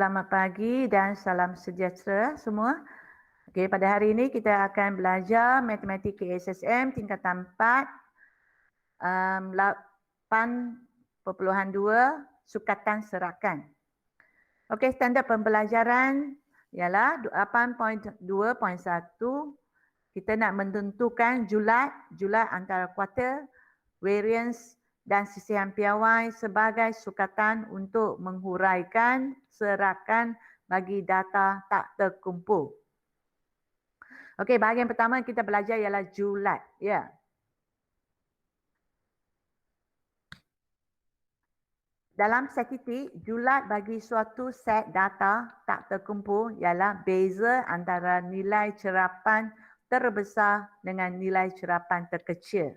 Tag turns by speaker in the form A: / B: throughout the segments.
A: selamat pagi dan salam sejahtera semua. Okey, pada hari ini kita akan belajar matematik KSSM tingkatan 4 8.2 sukatan serakan. Okey, standard pembelajaran ialah 8.2.1. Kita nak menentukan julat antara kuartil, variance dan sisihan piawai sebagai sukatan untuk menghuraikan serakan bagi data tak terkumpul. Okey, bahagian pertama kita belajar ialah julat. Ya. Dalam statistik, julat bagi suatu set data tak terkumpul ialah beza antara nilai cerapan terbesar dengan nilai cerapan terkecil.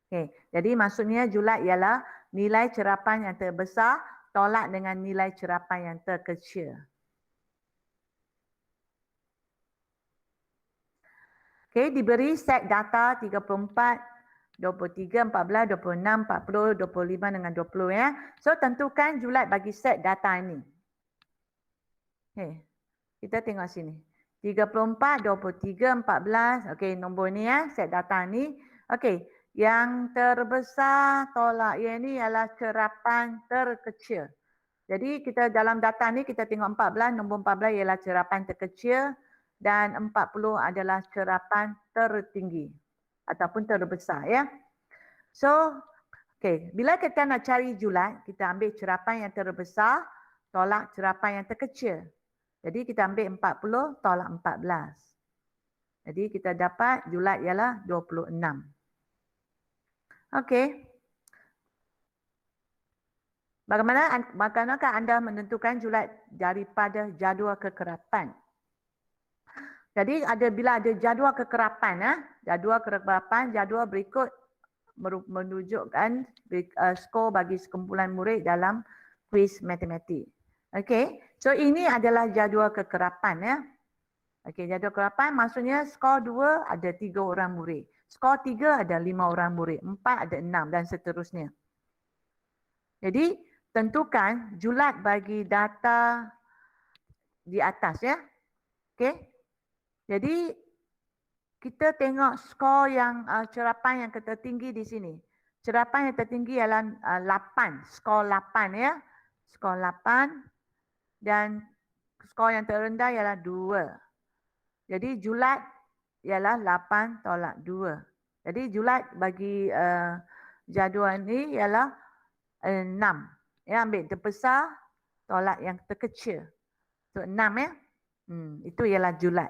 A: Okay. Jadi maksudnya julat ialah nilai cerapan yang terbesar tolak dengan nilai cerapan yang terkecil. Okay, diberi set data 34, 23, 14, 26, 40, 25 dengan 20 ya. So tentukan julat bagi set data ini. Okay. Kita tengok sini. 34, 23, 14. Okay, nombor ni ya, set data ni. Okay. Yang terbesar tolak yang ini ialah cerapan terkecil. Jadi kita dalam data ni kita tengok 14, nombor 14 ialah cerapan terkecil dan 40 adalah cerapan tertinggi ataupun terbesar ya. So, okay, bila kita nak cari julat, kita ambil cerapan yang terbesar tolak cerapan yang terkecil. Jadi kita ambil 40 tolak 14. Jadi kita dapat julat ialah 26. Okey. Bagaimanakah anda menentukan julat daripada jadual kekerapan? Jadi bila ada jadual kekerapan, jadual berikut menunjukkan skor bagi sekumpulan murid dalam kuis matematik. Okey. So ini adalah jadual kekerapan ya. Okey, jadual kekerapan maksudnya skor 2 ada 3 orang murid. Skor 3 ada 5 orang murid, 4 ada 6 dan seterusnya. Jadi, tentukan julat bagi data di atas ya. Okey. Jadi, kita tengok skor yang cerapan yang tertinggi di sini. Cerapan yang tertinggi ialah 8, skor 8 ya. Skor 8 dan skor yang terendah ialah 2. Jadi, julat ialah 8 tolak 2. Jadi julat bagi jadual ni ialah 6. Ya, ambil terbesar tolak yang terkecil. So 6 ya. Itu ialah julat.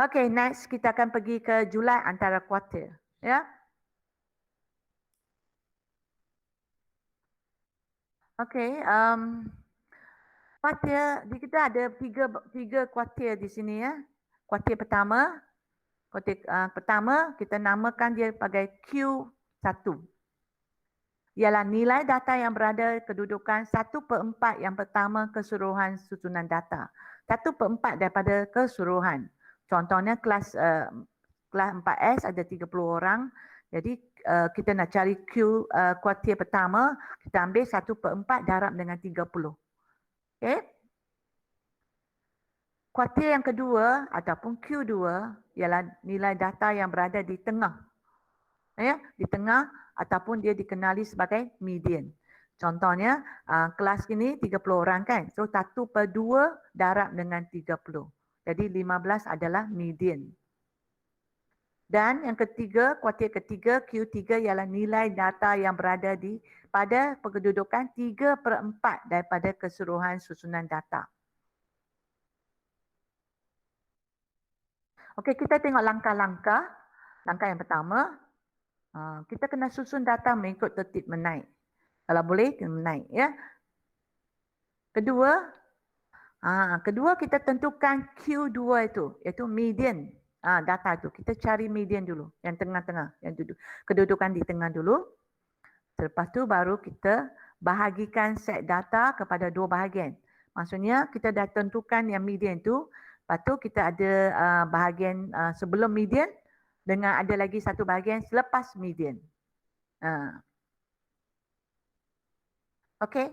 A: Okey, next kita akan pergi ke julat antara kuartil. Ya. Okey, kuartil kita ada tiga kuartil di sini ya. Kuartil pertama kita namakan dia sebagai Q1. Ialah nilai data yang berada kedudukan 1/4 yang pertama keseluruhan susunan data. 1/4 daripada keseluruhan. Contohnya kelas 4S ada 30 orang. Jadi kita nak cari kuartil pertama, kita ambil 1/4 darab dengan 30. Okey. Kuartil yang kedua ataupun Q2 ialah nilai data yang berada di tengah. Ya, di tengah ataupun dia dikenali sebagai median. Contohnya kelas ini 30 orang kan. So 1/2 darab dengan 30. Jadi 15 adalah median. Dan yang ketiga, kuartil ketiga Q3 ialah nilai data yang berada pada kedudukan 3/4 daripada keseluruhan susunan data. Okey, kita tengok langkah-langkah. Langkah yang pertama, kita kena susun data mengikut tertib menaik. Kalau boleh, kena menaik. Ya. Kedua kita tentukan Q2 itu, iaitu median data itu. Kita cari median dulu, yang tengah-tengah, yang kedudukan di tengah dulu. Lepas tu baru kita bahagikan set data kepada dua bahagian. Maksudnya kita dah tentukan yang median itu. Lepas tu kita ada bahagian sebelum median dengan ada lagi satu bahagian selepas median. Okey.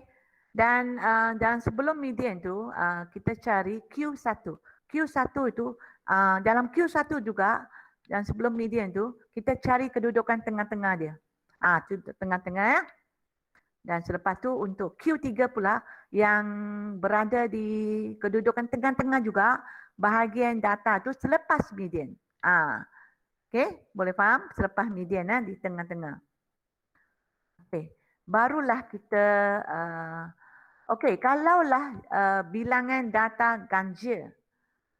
A: Dan dalam sebelum median tu kita cari Q1. Q1 itu dalam Q1 juga dan sebelum median tu kita cari kedudukan tengah-tengah dia. Tu tengah-tengah ya. Dan selepas tu untuk Q3 pula yang berada di kedudukan tengah-tengah juga bahagian data tu selepas median. Okey, boleh faham? Selepas median di tengah-tengah. Okey, barulah kita okey, kalaulah bilangan data ganjil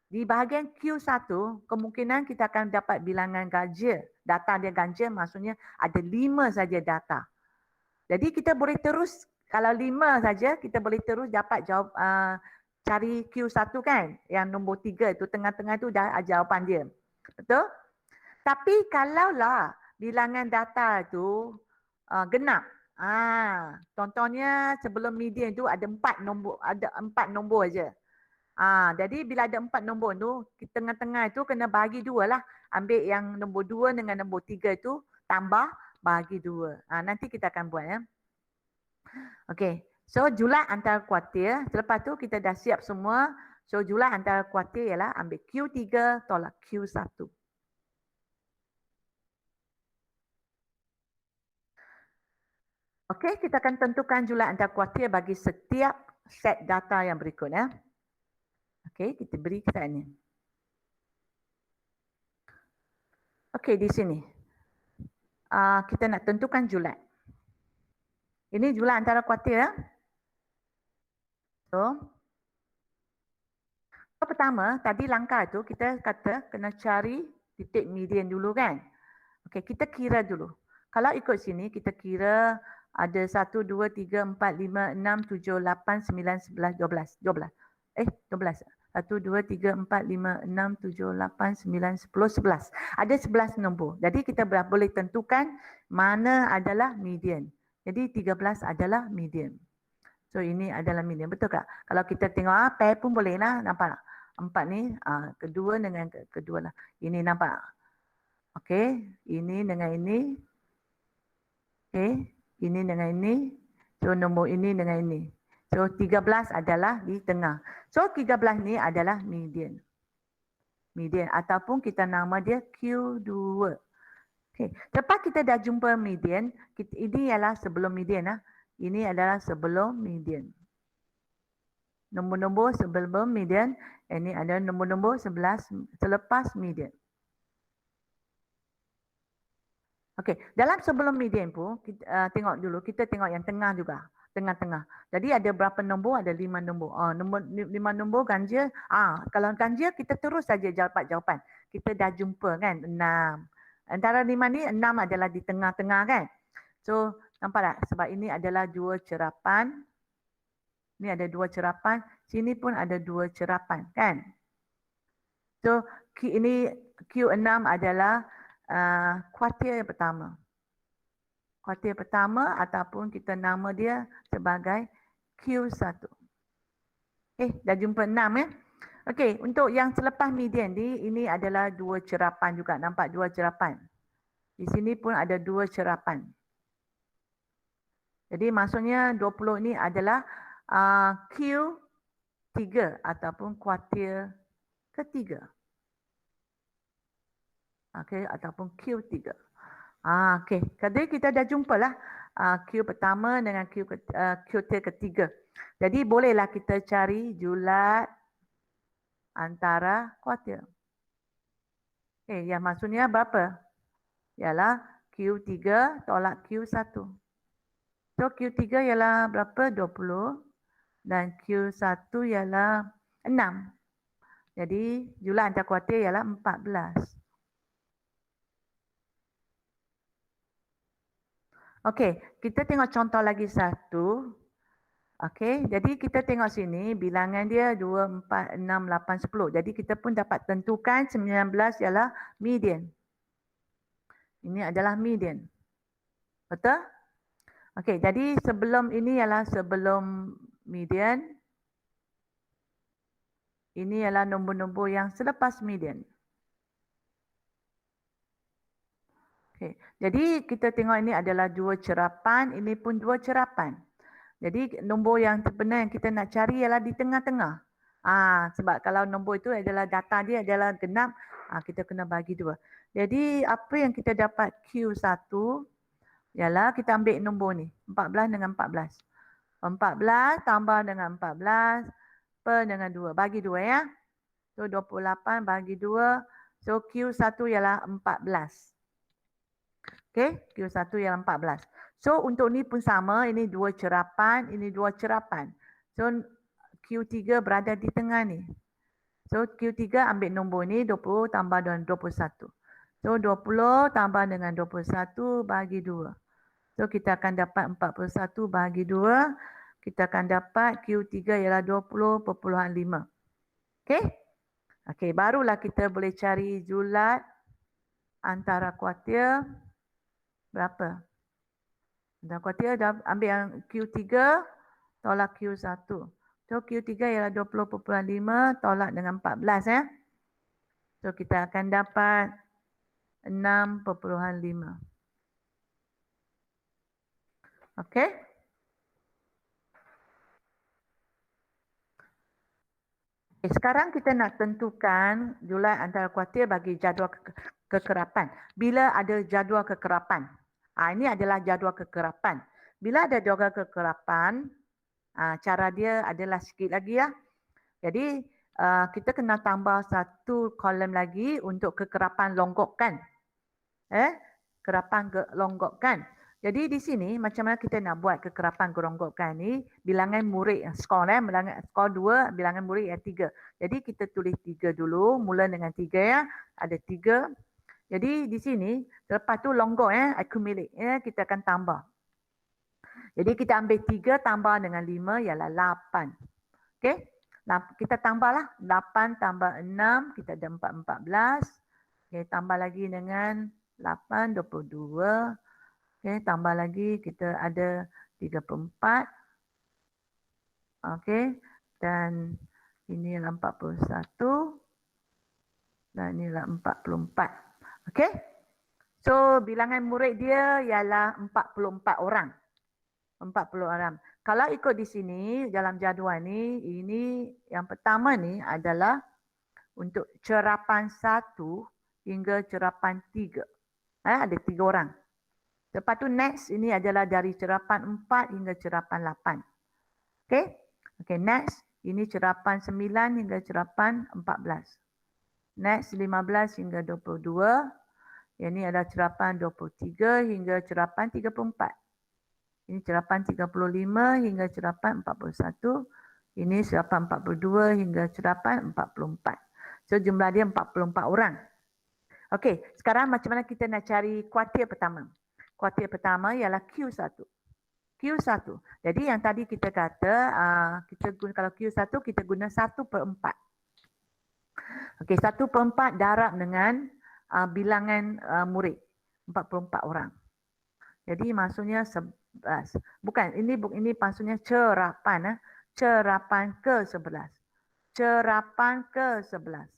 A: di bahagian Q1 kemungkinan kita akan dapat bilangan ganjil. Data dia ganjil maksudnya ada 5 saja data. Jadi kita boleh terus kalau 5 saja kita boleh terus dapat jawab cari Q1 kan yang nombor 3 itu tengah-tengah itu dah jawapan dia. Betul? Tapi kalaulah bilangan data itu genap. Contohnya sebelum median itu ada 4 nombor aja. Jadi bila ada 4 nombor tu, tengah-tengah itu kena bahagi 2 lah. Ambil yang nombor 2 dengan nombor 3 itu tambah bahagi 2. Nanti kita akan buat ya. Okey. So jumlah antara kuartil, selepas tu kita dah siap semua. So jumlah antara kuartil ialah ambil Q3 tolak Q1. Okey, kita akan tentukan jumlah antara kuartil bagi setiap set data yang berikut ya. Okey, kita beri kita ini. Okey, di sini. Kita nak tentukan jumlah. Ini jumlah antara kuartil ya. So pertama, tadi langkah tu kita kata kena cari titik median dulu kan. Okey, kita kira dulu. Kalau ikut sini kita kira ada 1, 2, 3, 4, 5, 6, 7, 8, 9, 11, 12. 12. 12. 1, 2, 3, 4, 5, 6, 7, 8, 9, 10, 11. Ada 11 nombor. Jadi kita boleh tentukan mana adalah median. Jadi 13 adalah median. So ini adalah median. Betul tak? Kalau kita tengok pair pun boleh lah. Nampak tak? 4 ni kedua dengan kedua lah. Ini nampak. Okey. Ini dengan ini. Okey. Ini dengan ini. So nombor ini dengan ini. So 13 adalah di tengah. So 13 ni adalah median. Median ataupun kita nama dia Q2. Okey. Lepas kita dah jumpa median, ini ialah sebelum median. Ini adalah sebelum median. Nombor-nombor sebelum median, ini ada nombor-nombor 11 selepas median. Okey, dalam sebelum median pun kita tengok dulu, kita tengok yang tengah juga, tengah-tengah. Jadi ada berapa nombor? Ada 5 nombor. Nombor 5 nombor ganjil. Kalau ganjil kita terus saja dapat jawapan. Kita dah jumpa kan 6. Antara 5 ni 6 adalah di tengah-tengah kan. So, nampak tak? Sebab ini adalah 2 cerapan. Ni ada 2 cerapan, sini pun ada 2 cerapan kan. So ini Q6 adalah kuartil yang pertama. Kuartil pertama ataupun kita nama dia sebagai Q1. Dah jumpa 6 ya. Okey, untuk yang selepas median ini adalah 2 cerapan juga. Nampak 2 cerapan. Di sini pun ada 2 cerapan. Jadi maksudnya 20 ini adalah Q3 ataupun kuartil ketiga. Okey, ataupun Q3. Okey, jadi kita dah jumpalah Q pertama dengan Q ketiga. Jadi bolehlah kita cari julat antara kuartil. Yang maksudnya berapa? Ialah Q3 tolak Q1. So Q3 ialah berapa? 20. Dan Q1 ialah 6. Jadi jumlah antara kuartil ialah 14. Okey, kita tengok contoh lagi satu. Okey, jadi kita tengok sini bilangan dia 2, 4, 6, 8, 10. Jadi kita pun dapat tentukan 19 ialah median. Ini adalah median. Betul? Okey, jadi sebelum ini ialah sebelum median. Ini ialah nombor-nombor yang selepas median. Okay. Jadi kita tengok ini adalah 2 cerapan, ini pun 2 cerapan. Jadi nombor yang benar yang kita nak cari ialah di tengah-tengah. Sebab kalau nombor itu adalah data dia adalah genap, kita kena bagi 2. Jadi apa yang kita dapat Q1 ialah kita ambil nombor ni, 14 dengan 14. 14 tambah dengan 14 per dengan 2. Bagi 2 ya. So 28 bagi 2. So Q1 ialah 14. Okay, Q1 ialah 14. So untuk ni pun sama, ini 2 cerapan, ini 2 cerapan. So Q3 berada di tengah ni. So Q3 ambil nombor ni 20 tambah dengan 21. So 20 tambah dengan 21 bagi 2. So kita akan dapat 41 bagi 2. Kita akan dapat Q3 ialah 20.5. Okay? Okay, barulah kita boleh cari julat antara kuartil berapa? Antara kuartil dah ambil yang Q3 tolak Q1. So Q3 ialah 20.5 tolak dengan 14 ya. So kita akan dapat 6.5. Okay? Sekarang kita nak tentukan julat antara kuartil bagi jadual kekerapan. Bila ada jadual kekerapan. Ini adalah jadual kekerapan. Bila ada jadual kekerapan, cara dia adalah sikit lagi ya. Jadi kita kena tambah satu kolom lagi untuk kekerapan longgokkan. Kekerapan longgokkan. Jadi di sini macam mana kita nak buat kekerapan geronggokan ni, bilangan murid skor skor 2, bilangan murid yang 3. Jadi kita tulis 3 dulu, mula dengan 3 ya. Ada 3. Jadi di sini lepas tu longgok accumulate kita akan tambah. Jadi kita ambil 3 tambah dengan 5 ialah 8. Okey? Kita tambahlah 8 tambah 6 kita ada 14. Okey, tambah lagi dengan 8 22. Okey, tambah lagi kita ada 34. Okey, dan ini adalah 41 dan ini adalah 44. Okey. So bilangan murid dia ialah 44 orang. 40 orang. Kalau ikut di sini dalam jadual ni, ini yang pertama ni adalah untuk cerapan 1 hingga cerapan 3. Ada 3 orang. Lepas tu next ini adalah dari cerapan 4 hingga cerapan 8. Okey? Okey, next ini cerapan 9 hingga cerapan 14. Next 15 hingga 22. Ini adalah cerapan 23 hingga cerapan 34. Ini cerapan 35 hingga cerapan 41. Ini cerapan 42 hingga cerapan 44. So jumlah dia 44 orang. Okey, sekarang macam mana kita nak cari kuartil pertama? Kuartil pertama ialah Q1. Q1. Jadi yang tadi kita kata, kita guna, kalau Q1 kita guna 1/4. Okey, 1/4 darab dengan bilangan murid. 44 orang. Jadi maksudnya 11. Bukan, ini maksudnya cerapan. Cerapan ke-11. Cerapan ke-11.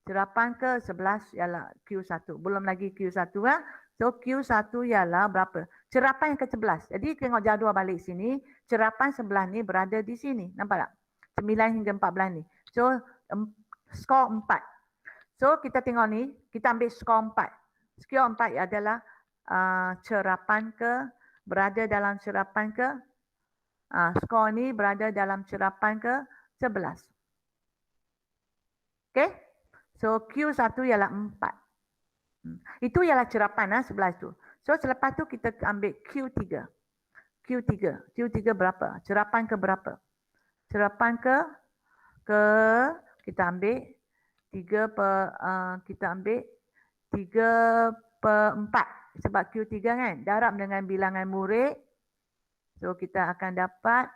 A: Cerapan ke-11 ialah Q1. Belum lagi Q1 ya. So Q1 ialah berapa? Cerapan yang ke-11. Jadi tengok jadual balik sini. Cerapan sebelah ni berada di sini. Nampak tak? 9 hingga 14 ni. So skor 4. So kita tengok ni. Kita ambil skor 4. Skor 4 adalah cerapan ke. Berada dalam cerapan ke. Skor ni berada dalam cerapan ke-11. Okay? So Q1 ialah 4. Itu ialah cerapan sebelah itu. So selepas tu kita ambil Q3. Q3 berapa? Cerapan ke berapa? Cerapan ke kita ambil 3/4. Sebab Q3 kan darab dengan bilangan murid. So kita akan dapat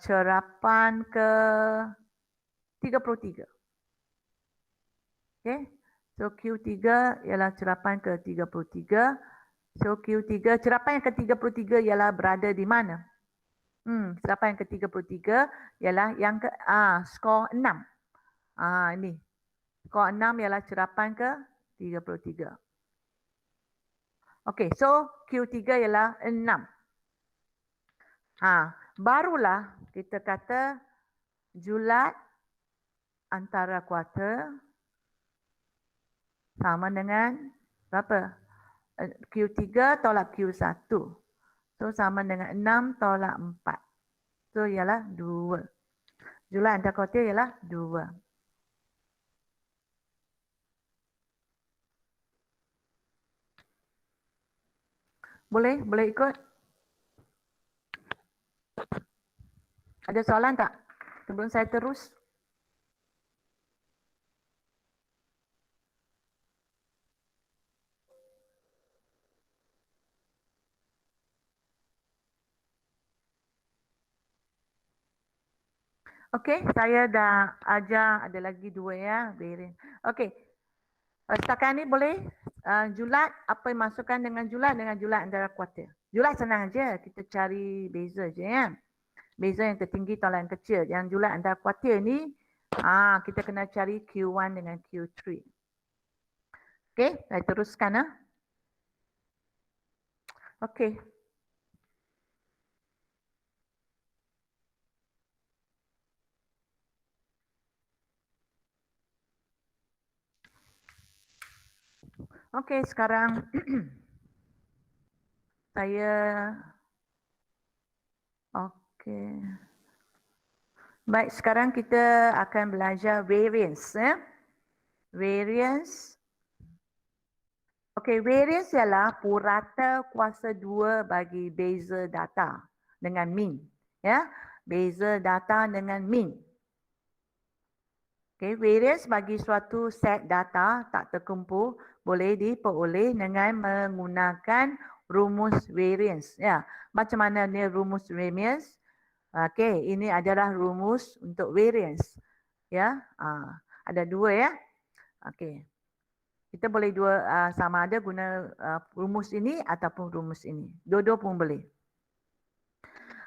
A: cerapan ke 33. Okay. So Q3 ialah cerapan ke 33. So Q3, cerapan yang ke 33 ialah berada di mana? Cerapan yang ke 33 ialah yang ke skor 6. Ini. Skor 6 ialah cerapan ke 33. Okay, so Q3 ialah 6. Barulah kita kata julat antara kuarter sama dengan berapa? Q3 tolak Q1. So sama dengan 6 tolak 4. So ialah 2. Julat antara kuarter ialah 2. Boleh? Boleh ikut? Ada soalan tak? Sebelum saya terus. Okey, saya dah ajar ada lagi 2 ya. Okey. Setakat ni boleh julat, apa yang masukkan dengan julat antara kuarter. Julat senang aja, kita cari beza je ya. Beza yang tertinggi tolak yang kecil. Yang julat antara kuarter ni kita kena cari Q1 dengan Q3. Okey, saya teruskan Okey. Okey, sekarang saya okey. Baik, sekarang kita akan belajar variance Variance. Okey, variance ialah purata kuasa 2 bagi beza data dengan mean. Ya, beza data dengan mean. Okey, variance bagi suatu set data tak terkumpul boleh diperoleh dengan menggunakan rumus variance. Ya, macam mana ni rumus variance? Okey, ini adalah rumus untuk variance. Ya, ada 2 ya. Okey. Kita boleh sama ada guna rumus ini ataupun rumus ini. Dua-dua pun boleh.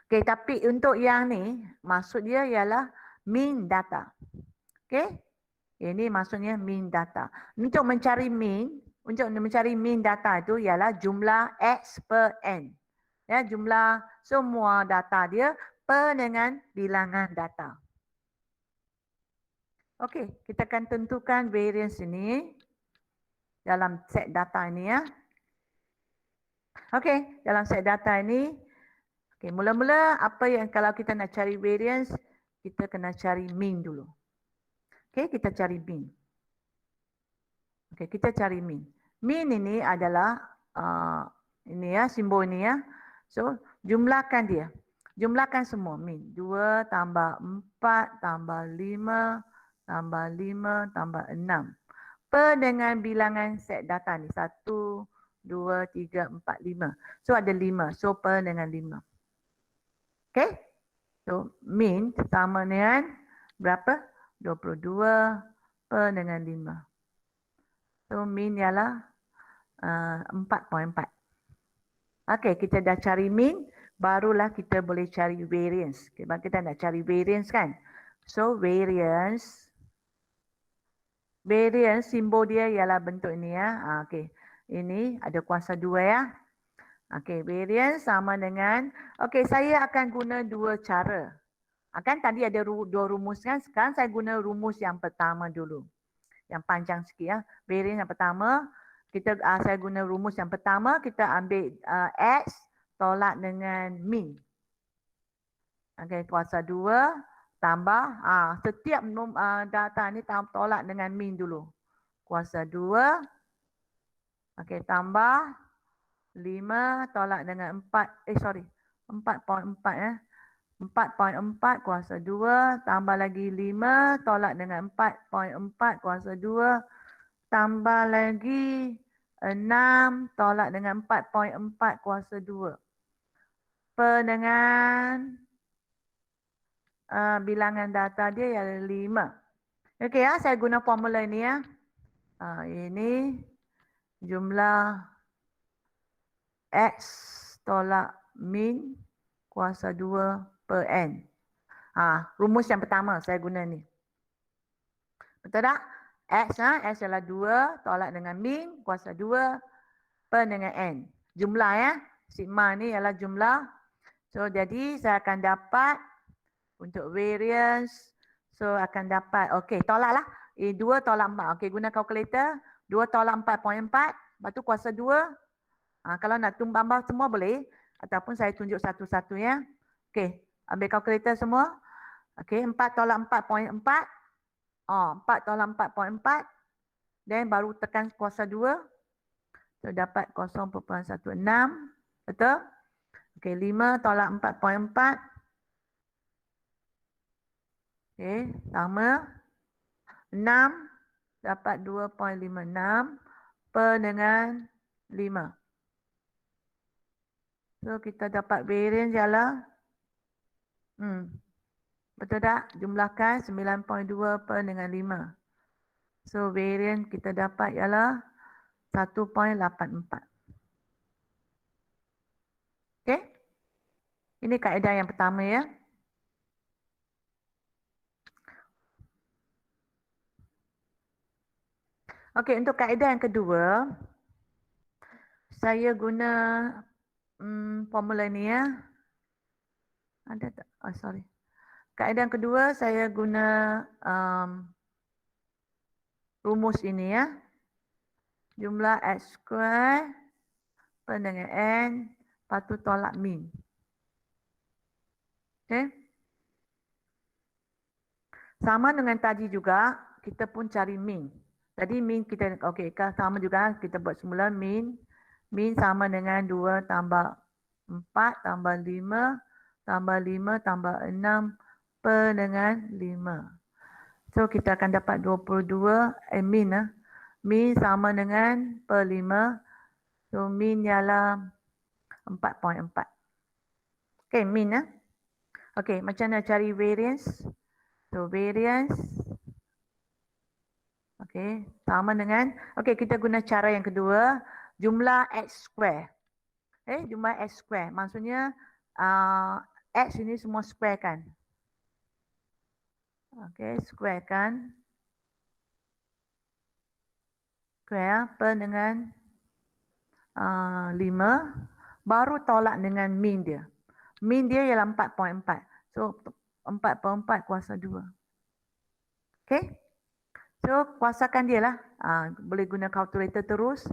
A: Okey, tapi untuk yang ni maksud dia ialah mean data. Okey? Ini maksudnya mean data. Untuk mencari mean data itu ialah jumlah X per N. Ya, jumlah semua data dia per dengan bilangan data. Okey, kita akan tentukan variance ini dalam set data ini ya. Okey, dalam set data ini, okey, mula-mula apa yang kalau kita nak cari variance, kita kena cari mean dulu. Okey, kita cari mean. Okey, kita cari mean. Mean ini adalah ini ya, simbol ini ya. So, jumlahkan dia. Jumlahkan semua mean. 2 tambah 4 tambah 5 tambah 5 tambah 6. Per dengan bilangan set data ni. 1, 2, 3, 4, 5. So, ada 5. So, per dengan 5. Okey. So, mean sama dengan berapa? 22 per dengan 5. So, mean ialah 4.4. Okey, kita dah cari mean, barulah kita boleh cari variance. Sebab kita nak cari variance kan. So, variance simbol dia ialah bentuk ini ya. Okey, ini ada kuasa 2 ya. Okey, variance sama dengan, okey, saya akan guna 2 cara. Kan tadi ada 2 rumus kan, sekarang saya guna rumus yang pertama dulu. Yang panjang sikit ya. Variance yang pertama, saya guna rumus yang pertama, kita ambil X tolak dengan mean. Okey, kuasa 2 tambah, setiap data ni tolak dengan mean dulu. Kuasa 2, okey, tambah 5 tolak dengan 4, 4.4 ya. 4.4 kuasa 2 tambah lagi 5 tolak dengan 4.4 kuasa 2 tambah lagi 6 tolak dengan 4.4 kuasa 2 per dengan bilangan data dia ialah 5. Okey ya, saya guna formula ini ya. Ini jumlah X tolak min kuasa 2 per N. Rumus yang pertama saya guna ni. Betul tak? X adalah 2 tolak dengan min kuasa 2 per dengan N. Jumlah ya. Sigma ni ialah jumlah. So, jadi saya akan dapat untuk variance. So, akan dapat, okey, tolaklah. 2 tolak 4. Okey, guna kalkulator. 2 tolak 4.4. Lepas tu kuasa 2. Kalau nak tambah semua boleh. Ataupun saya tunjuk satu-satu ya. Okey, ambil kalkulator semua. Okey, 4 tolak 4.4. 4 tolak 4.4. Dan baru tekan kuasa 2. So, dapat 0.16. Betul? Okey, 5 tolak 4.4. Okey, sama. 6 dapat 2.56 per dengan 5. So, kita dapat variance ialah betul tak? Jumlahkan 9.2 per dengan 5. So, variance kita dapat ialah 1.84. Okey? Ini kaedah yang pertama ya. Okey, untuk kaedah yang kedua, saya guna formula ni ya. Ada tak? Oh, sorry. Kaedah yang kedua, saya guna rumus ini ya. Jumlah X square per dengan N, lepas tu tolak min. Okay. Sama dengan tadi juga, kita pun cari min. Tadi min kita, okey, sama juga kita buat semula min. Min sama dengan 2 tambah 4 tambah 5 tambah 5 tambah 6 per dengan 5. So, kita akan dapat 22, min. Min sama dengan per 5. So, min ialah 4.4. Okay, min. Okay, macam mana cari variance? So, variance. Okay, sama dengan, okay, kita guna cara yang kedua. Jumlah X square. Jumlah X square. Maksudnya, X ini semua square kan? Okay, square kan? Square per dengan 5. Baru tolak dengan min dia. Min dia ialah 4.4. So, 4.4 kuasa 2. Okay? So, kuasakan dia lah. Boleh guna calculator terus.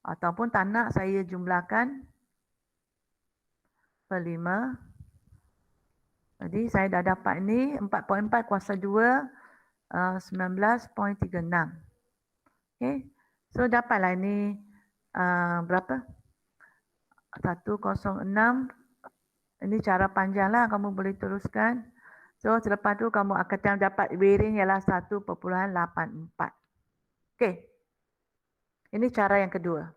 A: Ataupun tak nak saya jumlahkan per 5. Jadi, saya dah dapat ni 4.4 kuasa 2. 19.36. Okay? So, dapatlah ni berapa? 106. Ini cara panjang lah, kamu boleh teruskan. So, selepas tu kamu akan dapat variance ialah 1.84. Okey. Ini cara yang kedua.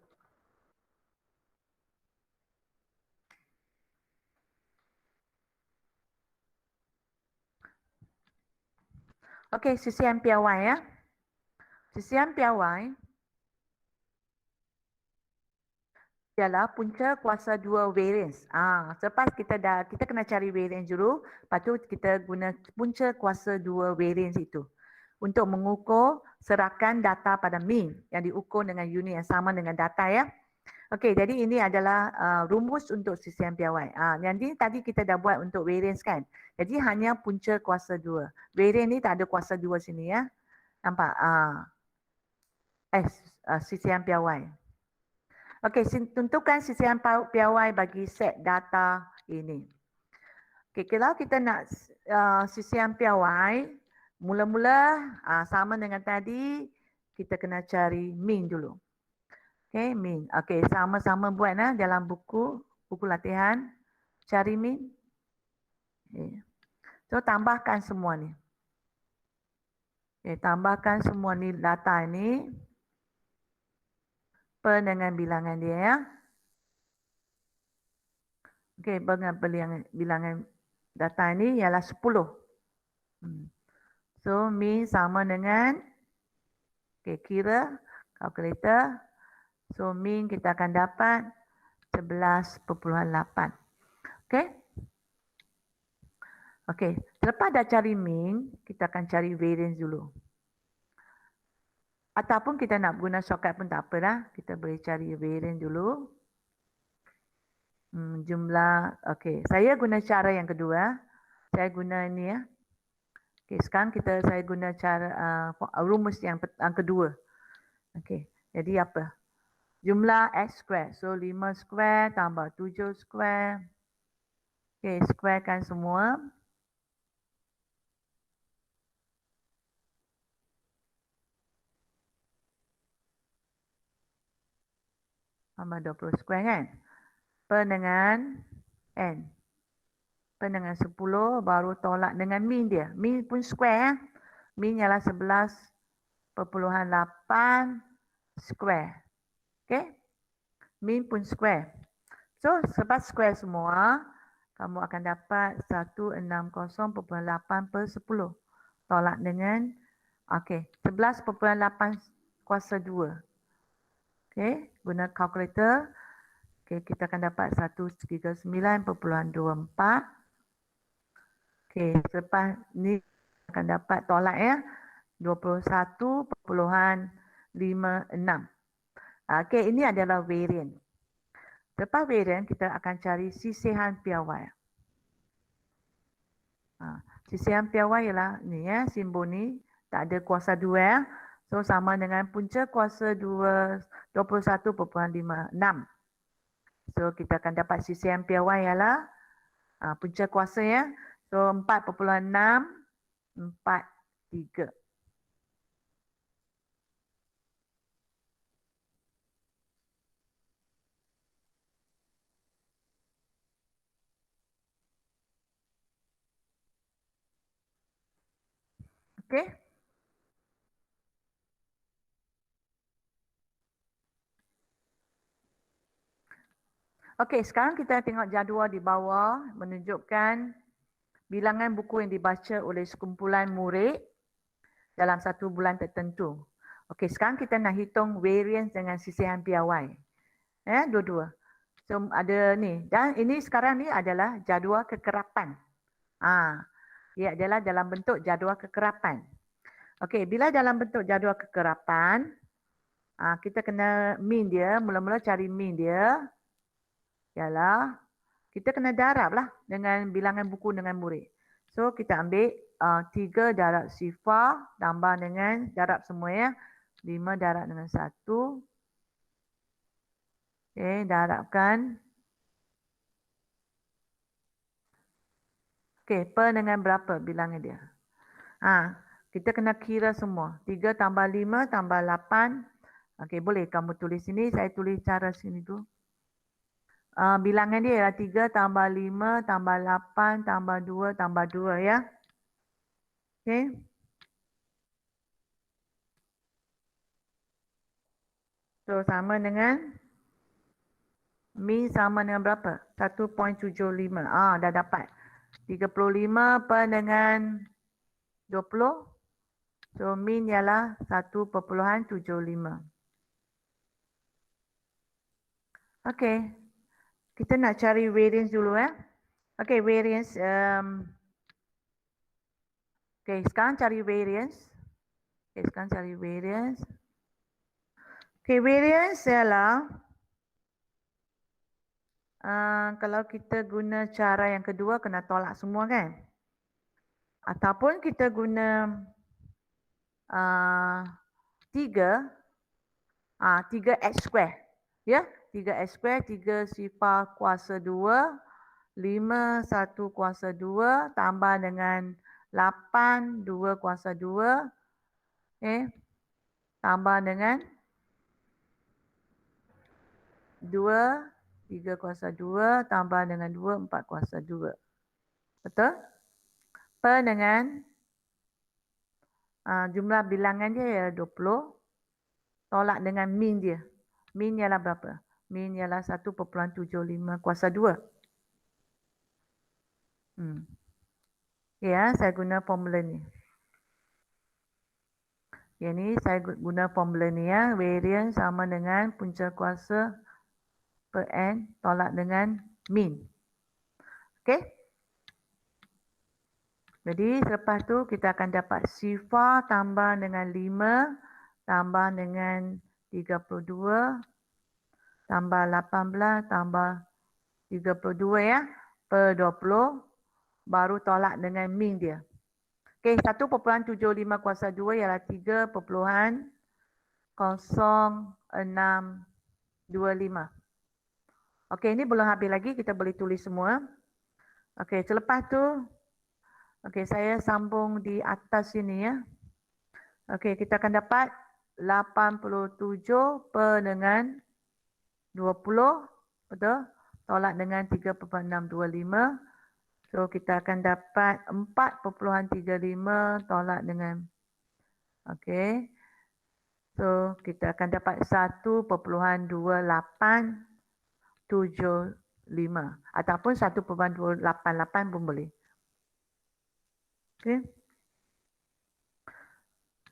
A: Okey, CCM piawai ya. CCM piawai ialah punca kuasa 2 variance. Selepas kita kena cari variance dulu, lepas tu kita guna punca kuasa 2 variance itu untuk mengukur serakan data pada min yang diukur dengan unit yang sama dengan data ya. Okey, jadi ini adalah rumus untuk CCM piawai. Yang ini tadi kita dah buat untuk variance kan. Jadi hanya punca kuasa 2. Variance ni tak ada kuasa 2 sini ya. Nampak? CCM piawai. Okey, tentukan CCM piawai bagi set data ini. Okey, kalau kita nak CCM piawai, mula-mula sama dengan tadi, kita kena cari min dulu. Okey, min. Okey, sama-sama buat dalam buku latihan. Cari min. Okay. So, tambahkan semua ni. Okay, tambahkan semua ni data ni. Per dengan bilangan dia ya. Okey, dengan bilangan data ini ialah 10. So, min sama dengan, kira kalkulator. So, min kita akan dapat 11.8. Okey. Okey, selepas dah cari min, kita akan cari variance dulu. Ataupun kita nak guna shortcut pun tak apa lah. Kita boleh cari variance dulu. Jumlah, okey. Saya guna cara yang kedua. Saya guna ini ya. Okey, sekarang saya guna cara rumus yang kedua. Okey, jadi apa? Jumlah X square. So 5 square tambah 7 square. Okey, squarekan semua. Tambah 20 square kan? Per dengan N. Per dengan 10 baru tolak dengan min dia. Min pun square. Min ialah 11.8 square. Okay. Min pun square. So, selepas square semua, kamu akan dapat 160.8 per 10. Tolak dengan, okay, 11.8 kuasa 2. Okay, guna kalkulator. Okay, kita akan dapat 139.24. Okay, selepas ni akan dapat tolak ya, 21.56. Okay, ini adalah varian. Lepas varian, kita akan cari sisihan piawai. Sisihan piawai ialah ni ya, simbol ni tak ada kuasa 2 ya. So sama dengan punca kuasa 2 21.56. So kita akan dapat sisihan piawai ialah punca kuasa ya. So 4.643. Okey. Okey, sekarang kita tengok jadual di bawah menunjukkan bilangan buku yang dibaca oleh sekumpulan murid dalam satu bulan tertentu. Okey, sekarang kita nak hitung variance dengan sisihan piawai. Dua-dua. So ada ni, dan ini sekarang ni adalah jadual kekerapan. Ia adalah dalam bentuk jadual kekerapan. Okey, bila dalam bentuk jadual kekerapan, kita kena min dia, mula-mula cari min dia. Ialah kita kena darab lah dengan bilangan buku dengan murid. So kita ambil 3 darab sifar tambah dengan darab semua ya. 5 darab dengan 1. Okay, darabkan. Okay, per dengan berapa bilangan dia? Kita kena kira semua. 3 tambah 5 tambah 8. Okay, boleh kamu tulis sini. Saya tulis cara sini tu. Bilangan dia ialah 3 tambah 5 tambah 8 tambah 2 tambah 2 ya. Okay. So sama dengan min sama dengan berapa? 1.75. Dah dapat. 35 per dengan 20. So min ialah 1.75. Okay. Kita nak cari variance dulu ya. Okay, variance. Okay, sekarang cari variance. Okay, sekarang cari variance. Okay, variance ialah kalau kita guna cara yang kedua kena tolak semua kan? Ataupun kita guna 3x square. Ya, 3x square, 3 sifar kuasa 2, 5 1 kuasa 2 tambah dengan 8 2 kuasa 2. Okay. Tambah dengan 2 3 kuasa 2 tambah dengan 2 4 kuasa 2. Betul? Per dengan jumlah bilangan dia ialah 20. Tolak dengan min dia. Min ialah berapa? Min ialah 1.75 kuasa 2. Ya, saya guna formula ni. Yang ni saya guna formula ni ya. Variance sama dengan punca kuasa per N tolak dengan min. Okey. Jadi selepas tu kita akan dapat sifar tambah dengan 5 tambah dengan 32 tambah 18 tambah 32 ya, per 20, baru tolak dengan min dia. Okey, 1.75 kuasa 2 ialah 3.0625. Okey, ini belum habis lagi, kita boleh tulis semua. Okey, selepas tu, okey, saya sambung di atas sini ya. Okey, kita akan dapat 87 per dengan 20, betul? Tolak dengan 3.625. So, kita akan dapat 4.35 tolak dengan, okey. So, kita akan dapat 1.2875 ataupun 1.288 pun boleh. Okey.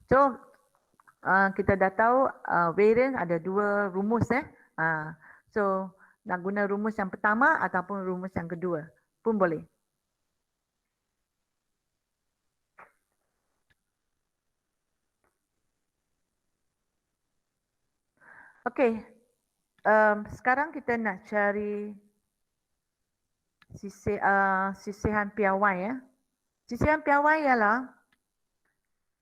A: So, kita dah tahu variance ada dua rumus so, nak guna rumus yang pertama ataupun rumus yang kedua pun boleh. Okey, sekarang kita nak cari sisihan piawai ya. Sisihan piawai ialah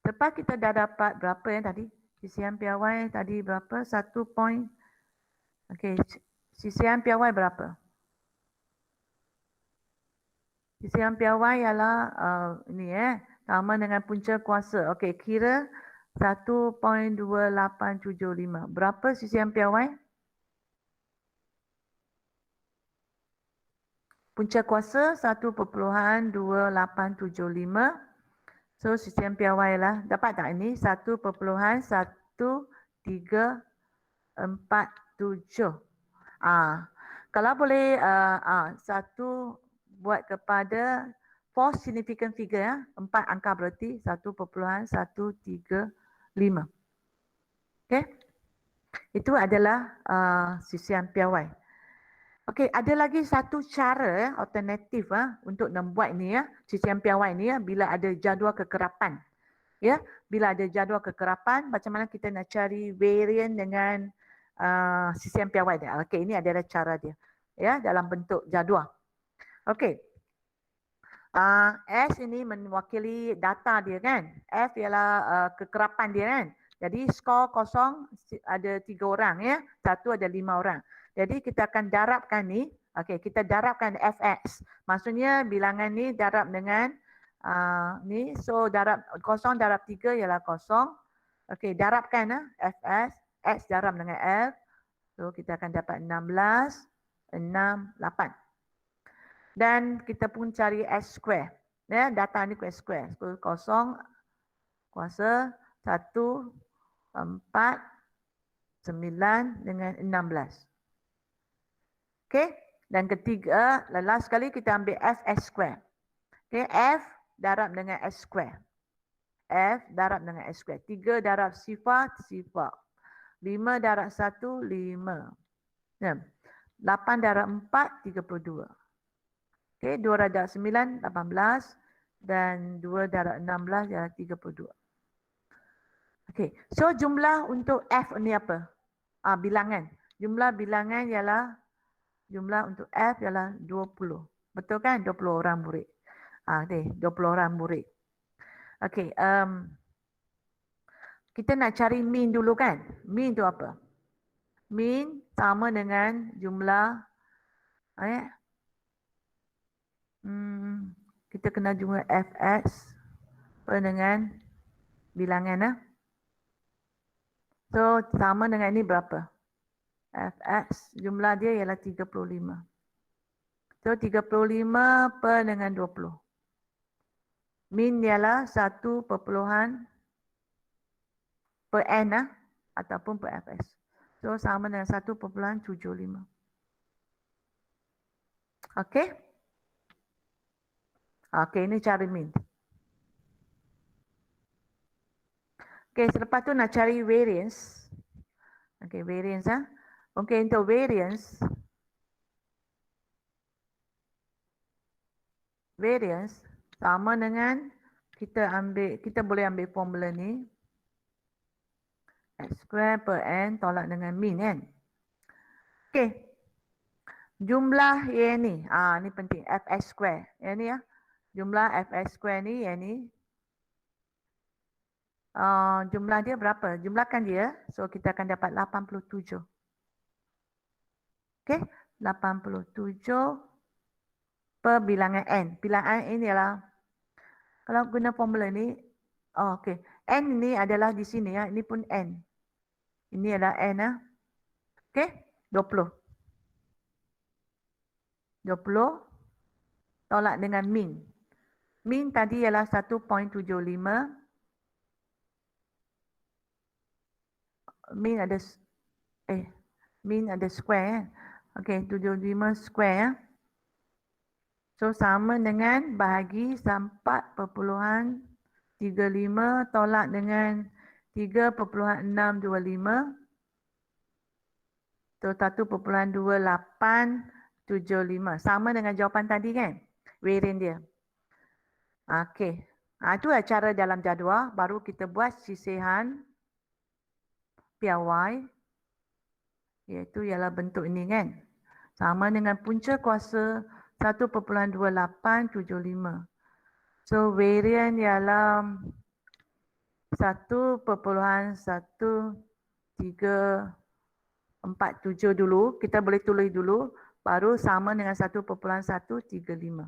A: lepas kita dah dapat berapa ya tadi? Sisihan piawai tadi berapa? 1 point. Okey, sisihan piawai berapa? Sisihan piawai ialah ini sama dengan punca kuasa. Okey, kira 1.2875. Berapa sisihan piawai? Punca kuasa 1.2875. So, sisihan piawai lah. Dapat tak ini? 1.1347. Kalau boleh, satu buat kepada 4 significant figure ya. 4 angka berarti 1.135. Okey. Itu adalah sisihan piawai. Okey, ada lagi satu cara alternatif untuk membuat ni ya, sisihan piawai ni ya, bila ada jadual kekerapan. Ya, bila ada jadual kekerapan, macam mana kita nak cari varian dengan sisihan piawai dia. Okey, ini adalah cara dia. Ya, dalam bentuk jadual. Okey. S ini mewakili data dia kan. F ialah kekerapan dia kan. Jadi skor kosong ada 3 orang ya. 1 ada 5 orang. Jadi kita akan darabkan ni. Okey, kita darabkan Fx. Maksudnya bilangan ni darab dengan ni. So darab kosong darab 3 ialah kosong. Okey, darabkan Fs. X darab dengan F. So kita akan dapat 16, 6, 8. Dan kita pun cari S square. Ya, data ni S square. So, kosong kuasa 1, 4, 9 dengan 16. Okey. Dan ketiga, last sekali kita ambil Fs square. Okey, F darab dengan S square. F darab dengan S square. 3 darab sifar, sifar. 5 darab 1, 5. 8 darab 4, 32. Okey, 2 darab 9, 18. Dan 2 darab 16 ialah 32. Okey, so jumlah untuk F ni apa? Bilangan. Jumlah bilangan ialah, jumlah untuk F ialah 20. Betul kan? 20 orang murid. 20 orang murid. Okey, kita nak cari min dulu kan? Min tu apa? Min sama dengan jumlah kita kena jumlah Fx dengan bilangan So sama dengan ini berapa? Fx jumlah dia ialah 35. So 35 per dengan 20. Min ialah 1 per n ataupun per Fs. So sama dengan 1.75. Okey? Okey, ini cari min. Okey, selepas tu nak cari variance. Okey, variance Okey, untuk variance sama dengan kita boleh ambil formula ni. X square per n tolak dengan min kan. Okey. Jumlah yang ni. Ni penting. Fs square. Yang ni ya. Jumlah Fs square ni, yang ni. Jumlah dia berapa? Jumlahkan dia. So, kita akan dapat 87. Okey. 87 per bilangan n. Bilangan n ialah, kalau guna formula ni, okey. N ni adalah di sini ya. Ini pun n. Ini adalah n ya. Okey. 20. 20 tolak dengan min. Min tadi ialah 1.75. Min ada square kan. Okey, 75 square ya. So sama dengan bahagi 4.35 tolak dengan 3.625. So 1.2875. Sama dengan jawapan tadi kan. Varian dia. Okey. Itulah cara dalam jadual. Baru kita buat sisihan PY. Iaitu ialah bentuk ini kan. Sama dengan punca kuasa 1.2875. So varian ialah 1.1347 dulu. Kita boleh tulis dulu. Baru sama dengan 1.135.